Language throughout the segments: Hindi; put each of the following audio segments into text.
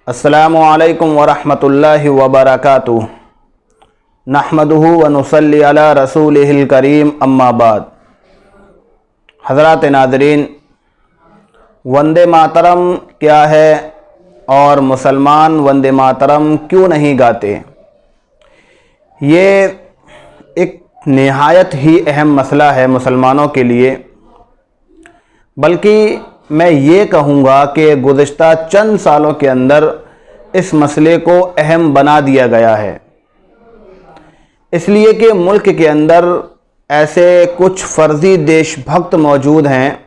अस्सलामु अलैकुम वरहमतुल्लाहि वबरकातुहू। नहमदुहु व नुसल्ली अला रसूलिहिल करीम, अम्मा बाद। हज़रात नाज़रीन, वंदे मातरम क्या है और मुसलमान वंदे मातरम क्यों नहीं गाते? ये एक निहायत ही अहम मसला है मुसलमानों के लिए। बल्कि मैं ये कहूँगा कि गुज़िश्ता चंद सालों के अंदर इस मसले को अहम बना दिया गया है, इसलिए कि मुल्क के अंदर ऐसे कुछ फ़र्ज़ी देशभक्त मौजूद हैं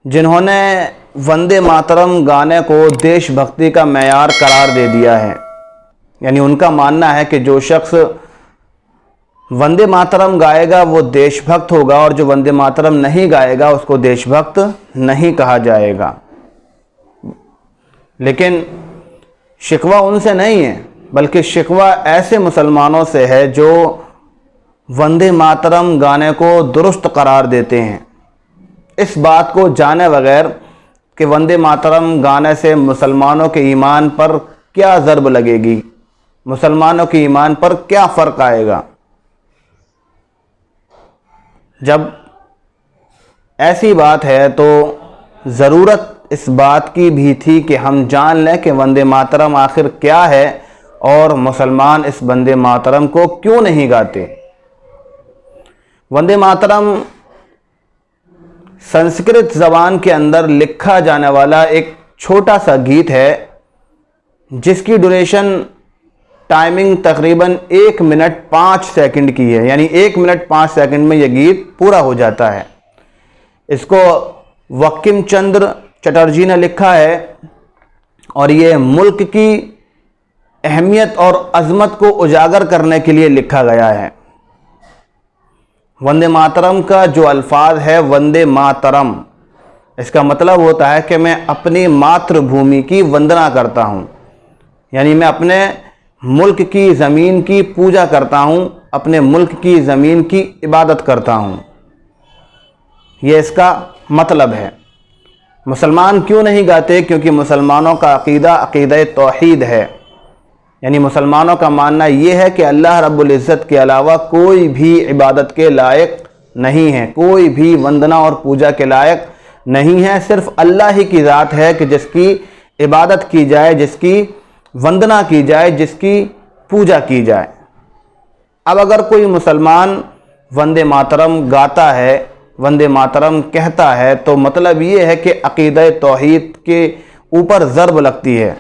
जिन्होंने वंदे मातरम गाने को देशभक्ति का मेयार करार दे दिया है। यानी उनका मानना है कि जो शख्स वंदे मातरम गाएगा वो देशभक्त होगा और जो वंदे मातरम नहीं गाएगा उसको देशभक्त नहीं कहा जाएगा। लेकिन शिकवा उनसे नहीं है, बल्कि शिकवा ऐसे मुसलमानों से है जो वंदे मातरम गाने को दुरुस्त करार देते हैं, इस बात को जाने बगैर कि वंदे मातरम गाने से मुसलमानों के ईमान पर क्या ज़रब लगेगी, मुसलमानों के ईमान पर क्या फ़र्क आएगा। जब ऐसी बात है तो ज़रूरत इस बात की भी थी कि हम जान लें कि वंदे मातरम आखिर क्या है और मुसलमान इस वंदे मातरम को क्यों नहीं गाते। वंदे मातरम संस्कृत ज़बान के अंदर लिखा जाने वाला एक छोटा सा गीत है जिसकी ड्यूरेशन टाइमिंग तकरीबन 1 मिनट 5 सेकंड की है। यानी 1 मिनट 5 सेकंड में यह गीत पूरा हो जाता है। इसको वकीम चंद्र चटर्जी ने लिखा है और ये मुल्क की अहमियत और अज़मत को उजागर करने के लिए लिखा गया है। वंदे मातरम का जो अल्फाज है वंदे मातरम, इसका मतलब होता है कि मैं अपनी मातृभूमि की वंदना करता हूँ। यानी मैं अपने मुल्क की ज़मीन की पूजा करता हूँ, अपने मुल्क की ज़मीन की इबादत करता हूँ। ये इसका मतलब है। मुसलमान क्यों नहीं गाते? क्योंकि मुसलमानों का अक़ीदा अक़ीदा तौहीद है। यानी मुसलमानों का मानना ये है कि अल्लाह रब्बुल इज़्ज़त के अलावा कोई भी इबादत के लायक नहीं है, कोई भी वंदना और पूजा के लायक नहीं है। सिर्फ़ अल्लाह ही की ज़ात है कि जिसकी इबादत की जाए, जिसकी वंदना की जाए, जिसकी पूजा की जाए। अब अगर कोई मुसलमान वंदे मातरम गाता है, वंदे मातरम कहता है, तो मतलब ये है कि अक़ीदा तौहीद के ऊपर ज़रब लगती है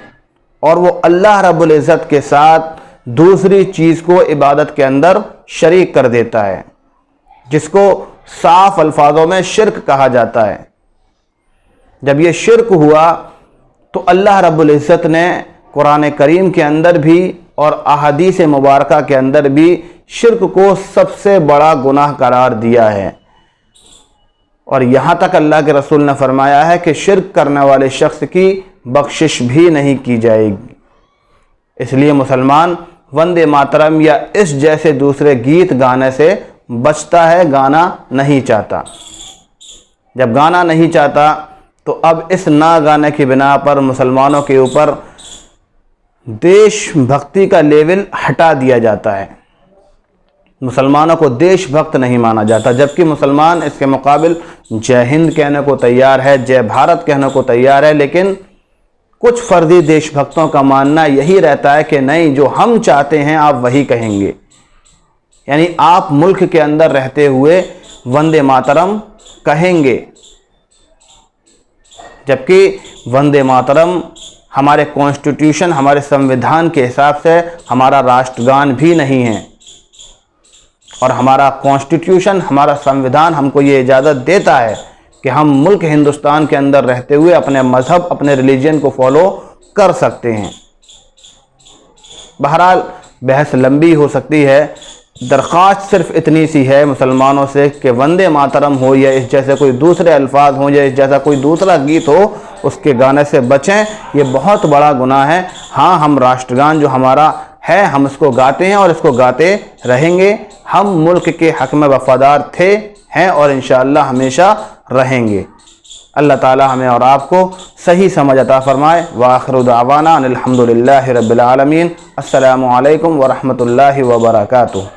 और वो अल्लाह रब्बुल इज़्ज़त के साथ दूसरी चीज़ को इबादत के अंदर शरीक कर देता है, जिसको साफ अल्फाजों में शिर्क कहा जाता है। जब ये शिर्क हुआ तो अल्लाह रब्बुल इज़्ज़त ने कुरान करीम के अंदर भी और अहादीस मुबारका के अंदर भी शिर्क को सबसे बड़ा गुनाह करार दिया है। और यहाँ तक अल्लाह के रसूल ने फरमाया है कि शिर्क करने वाले शख्स की बख्शिश भी नहीं की जाएगी। इसलिए मुसलमान वंदे मातरम या इस जैसे दूसरे गीत गाने से बचता है, गाना नहीं चाहता। जब गाना नहीं चाहता तो अब इस ना गाने की बिना पर मुसलमानों के ऊपर देशभक्ति का लेवल हटा दिया जाता है। मुसलमानों को देशभक्त नहीं माना जाता, जबकि मुसलमान इसके मुकाबिल जय हिंद कहने को तैयार है, जय भारत कहने को तैयार है। लेकिन कुछ फर्जी देशभक्तों का मानना यही रहता है कि नहीं, जो हम चाहते हैं आप वही कहेंगे। यानी आप मुल्क के अंदर रहते हुए वंदे मातरम कहेंगे, जबकि वंदे मातरम हमारे कॉन्स्टिट्यूशन, हमारे संविधान के हिसाब से हमारा राष्ट्रगान भी नहीं है। और हमारा कॉन्स्टिट्यूशन, हमारा संविधान हमको ये इजाज़त देता है कि हम मुल्क हिंदुस्तान के अंदर रहते हुए अपने मज़हब, अपने रिलीजन को फॉलो कर सकते हैं। बहरहाल बहस लंबी हो सकती है। दरख्वास्त सिर्फ इतनी सी है मुसलमानों से कि वंदे मातरम हो या इस जैसे कोई दूसरे अल्फाज हों या इस जैसा कोई दूसरा गीत हो, उसके गाने से बचें। ये बहुत बड़ा गुनाह है। हाँ, हम राष्ट्रगान जो हमारा है हम इसको गाते हैं और इसको गाते रहेंगे। हम मुल्क के हक़ में वफ़ादार थे, हैं और इंशाअल्लाह हमेशा रहेंगे। अल्लाह ताला हमें और आपको सही समझ अता फ़रमाए। व आखिरु दावाना अनिल हम्दुलिल्लाहि रब्बिल आलमीन। अस्सलामु अलैकुम व रहमतुल्लाहि व बरकातुहू।